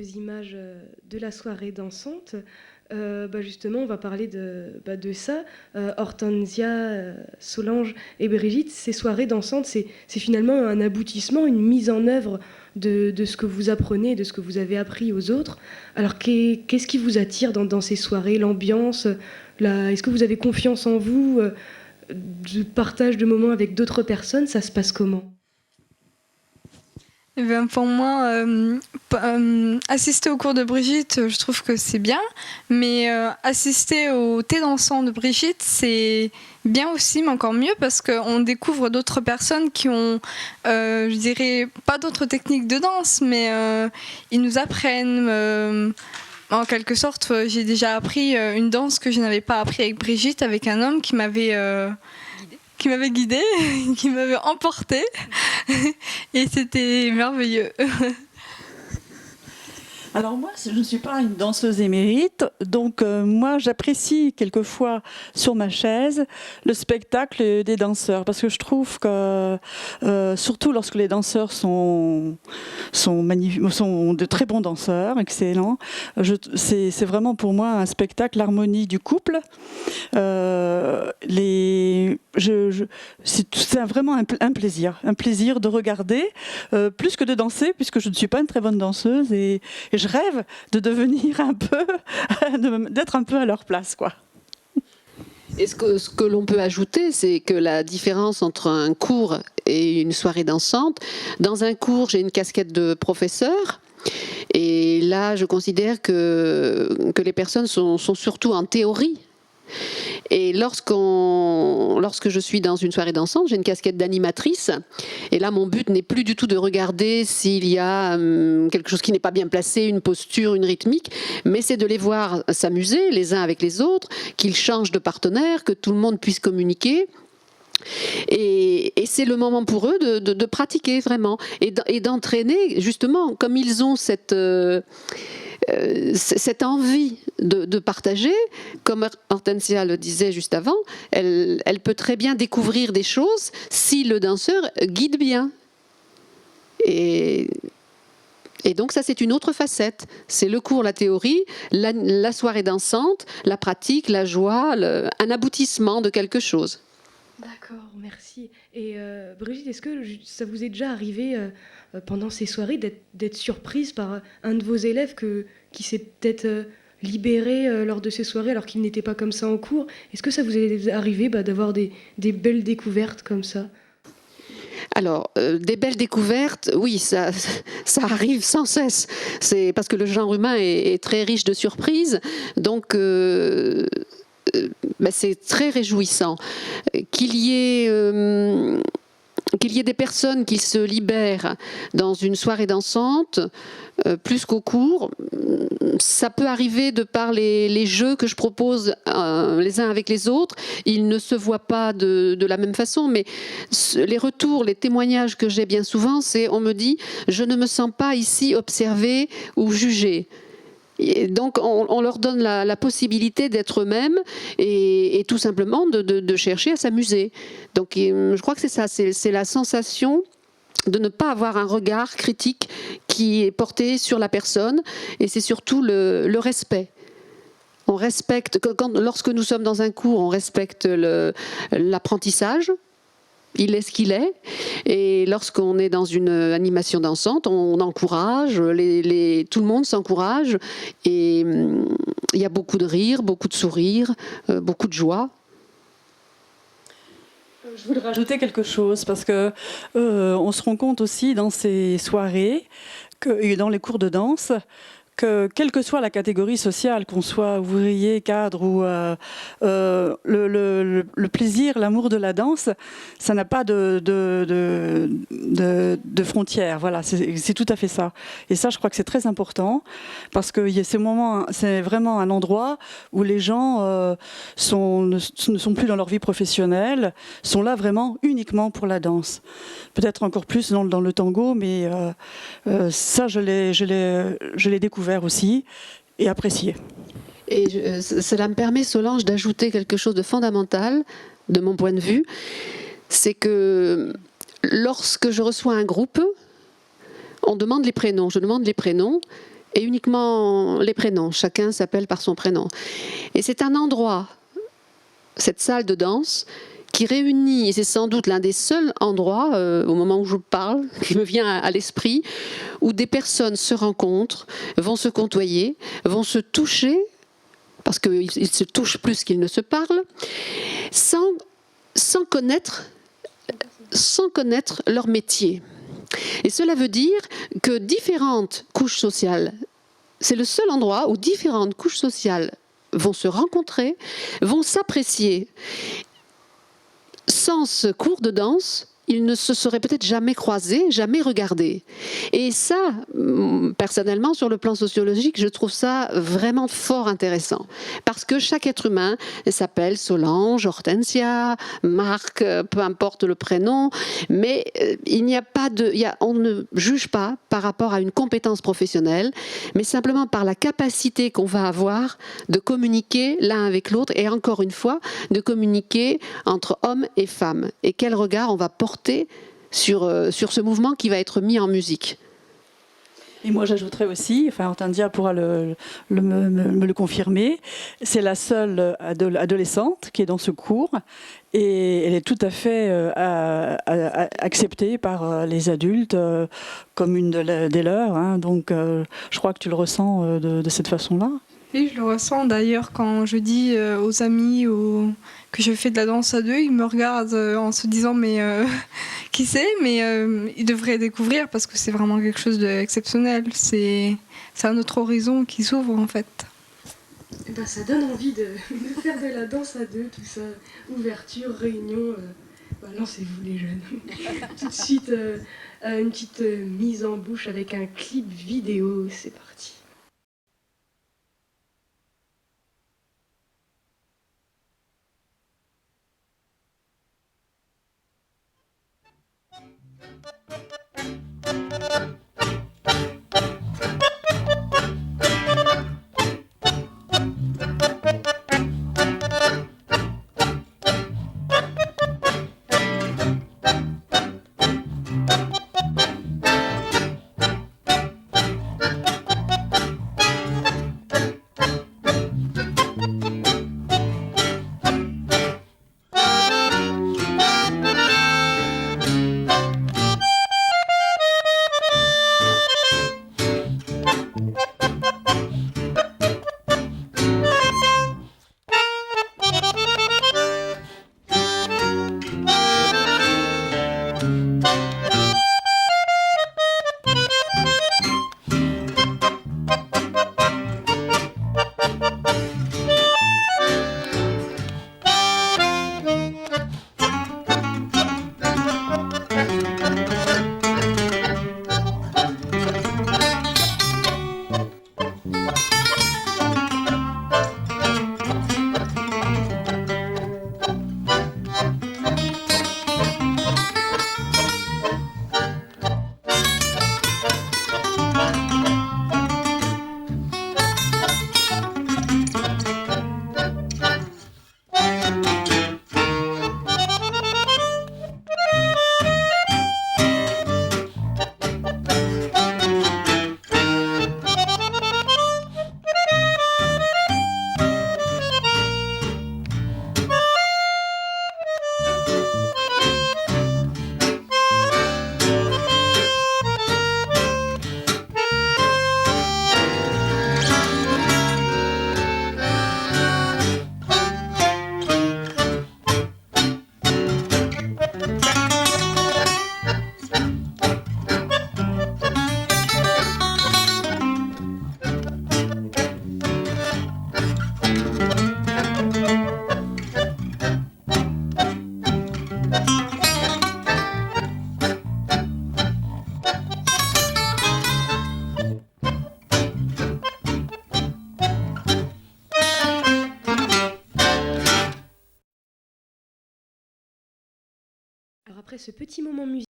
Images de la soirée dansante. Justement, on va parler de ça. Hortensia, Solange et Brigitte, ces soirées dansantes, c'est finalement un aboutissement, une mise en œuvre de ce que vous apprenez, de ce que vous avez appris aux autres. Alors, qu'est-ce qui vous attire dans ces soirées? L'ambiance, est-ce que vous avez confiance en vous? Du partage de moments avec d'autres personnes, ça se passe comment? Eh bien, pour moi, assister au cours de Brigitte, je trouve que c'est bien, mais assister au thé dansant de Brigitte, c'est bien aussi, mais encore mieux, parce qu'on découvre d'autres personnes qui ont, je dirais, pas d'autres techniques de danse, mais ils nous apprennent. En quelque sorte, j'ai déjà appris une danse que je n'avais pas appris avec Brigitte, avec un homme qui m'avait guidée, qui m'avait emportée, et c'était merveilleux. Alors moi, je ne suis pas une danseuse émérite, donc moi j'apprécie quelquefois sur ma chaise le spectacle des danseurs, parce que je trouve que surtout lorsque les danseurs sont de très bons danseurs, excellents, c'est vraiment pour moi un spectacle, l'harmonie du couple. C'est vraiment un plaisir de regarder, plus que de danser, puisque je ne suis pas une très bonne danseuse, et je rêve de devenir d'être un peu à leur place, quoi. Et ce que l'on peut ajouter, c'est que la différence entre un cours et une soirée dansante, dans un cours, j'ai une casquette de professeur, et là, je considère que les personnes sont surtout en théorie. Et lorsque je suis dans une soirée dansante, j'ai une casquette d'animatrice. Et là, mon but n'est plus du tout de regarder s'il y a quelque chose qui n'est pas bien placé, une posture, une rythmique, mais c'est de les voir s'amuser les uns avec les autres, qu'ils changent de partenaire, que tout le monde puisse communiquer. Et c'est le moment pour eux de pratiquer vraiment et d'entraîner, justement, comme ils ont cette envie de partager, comme Hortensia le disait juste avant, elle peut très bien découvrir des choses si le danseur guide bien. Et donc ça, c'est une autre facette. C'est le cours, la théorie, la soirée dansante, la pratique, la joie, un aboutissement de quelque chose. D'accord, merci. Et Brigitte, est-ce que ça vous est déjà arrivé pendant ces soirées d'être surprise par un de vos élèves qui s'est peut-être libéré lors de ces soirées alors qu'il n'était pas comme ça en cours? Est-ce que ça vous est arrivé d'avoir des belles découvertes comme ça? Alors, des belles découvertes, oui, ça arrive sans cesse. C'est parce que le genre humain est très riche de surprises, donc c'est très réjouissant qu'il y ait des personnes qui se libèrent dans une soirée dansante plus qu'au cours. Ça peut arriver de par les jeux que je propose les uns avec les autres. Ils ne se voient pas de la même façon, mais les retours, les témoignages que j'ai bien souvent, on me dit « je ne me sens pas ici observée ou jugée ». Et donc, on leur donne la possibilité d'être eux-mêmes et tout simplement de chercher à s'amuser. Donc, je crois que c'est ça, c'est la sensation de ne pas avoir un regard critique qui est porté sur la personne, et c'est surtout le respect. On respecte, lorsque nous sommes dans un cours, on respecte l'apprentissage. Il est ce qu'il est, et lorsqu'on est dans une animation dansante, on encourage, tout le monde s'encourage, et il y a beaucoup de rire, beaucoup de sourires, beaucoup de joie. Je voudrais rajouter quelque chose, parce que on se rend compte aussi dans ces soirées et dans les cours de danse que, quelle que soit la catégorie sociale, qu'on soit ouvrier, cadre ou le plaisir, l'amour de la danse, ça n'a pas de frontières. Voilà, c'est tout à fait ça. Et ça, je crois que c'est très important, parce que ces moments, c'est vraiment un endroit où les gens ne sont plus dans leur vie professionnelle, sont là vraiment uniquement pour la danse. Peut-être encore plus dans le tango, mais ça, je l'ai découvert aussi et apprécié. Et cela me permet, Solange, d'ajouter quelque chose de fondamental, de mon point de vue, c'est que lorsque je reçois un groupe, on demande les prénoms, je demande les prénoms, et uniquement les prénoms. Chacun s'appelle par son prénom. Et c'est un endroit, cette salle de danse, qui réunit, et c'est sans doute l'un des seuls endroits, au moment où je parle, qui me vient à l'esprit, où des personnes se rencontrent, vont se côtoyer, vont se toucher, parce qu'ils se touchent plus qu'ils ne se parlent, sans connaître leur métier. Et cela veut dire que différentes couches sociales, c'est le seul endroit où différentes couches sociales vont se rencontrer, vont s'apprécier. Sans ce cours de danse, ils ne se seraient peut-être jamais croisés, jamais regardés. Et ça, personnellement, sur le plan sociologique, je trouve ça vraiment fort intéressant. Parce que chaque être humain s'appelle Solange, Hortensia, Marc, peu importe le prénom, mais il n'y a pas on ne juge pas par rapport à une compétence professionnelle, mais simplement par la capacité qu'on va avoir de communiquer l'un avec l'autre, et encore une fois, de communiquer entre hommes et femmes. Et quel regard on va porter sur ce mouvement qui va être mis en musique. Et moi j'ajouterais aussi, enfin Hortensia pourra me le confirmer, c'est la seule adolescente qui est dans ce cours et elle est tout à fait acceptée par les adultes comme une des leurs, hein, donc je crois que tu le ressens de cette façon-là. Oui, je le ressens d'ailleurs quand je dis aux amis que je fais de la danse à deux, ils me regardent en se disant mais qui c'est, mais ils devraient découvrir parce que c'est vraiment quelque chose d'exceptionnel. C'est un autre horizon qui s'ouvre en fait. Et ben, ça donne envie de faire de la danse à deux, tout ça, ouverture, réunion. Lancez-vous les jeunes. Tout de suite, une petite mise en bouche avec un clip vidéo, c'est parti. Alors après ce petit moment musical,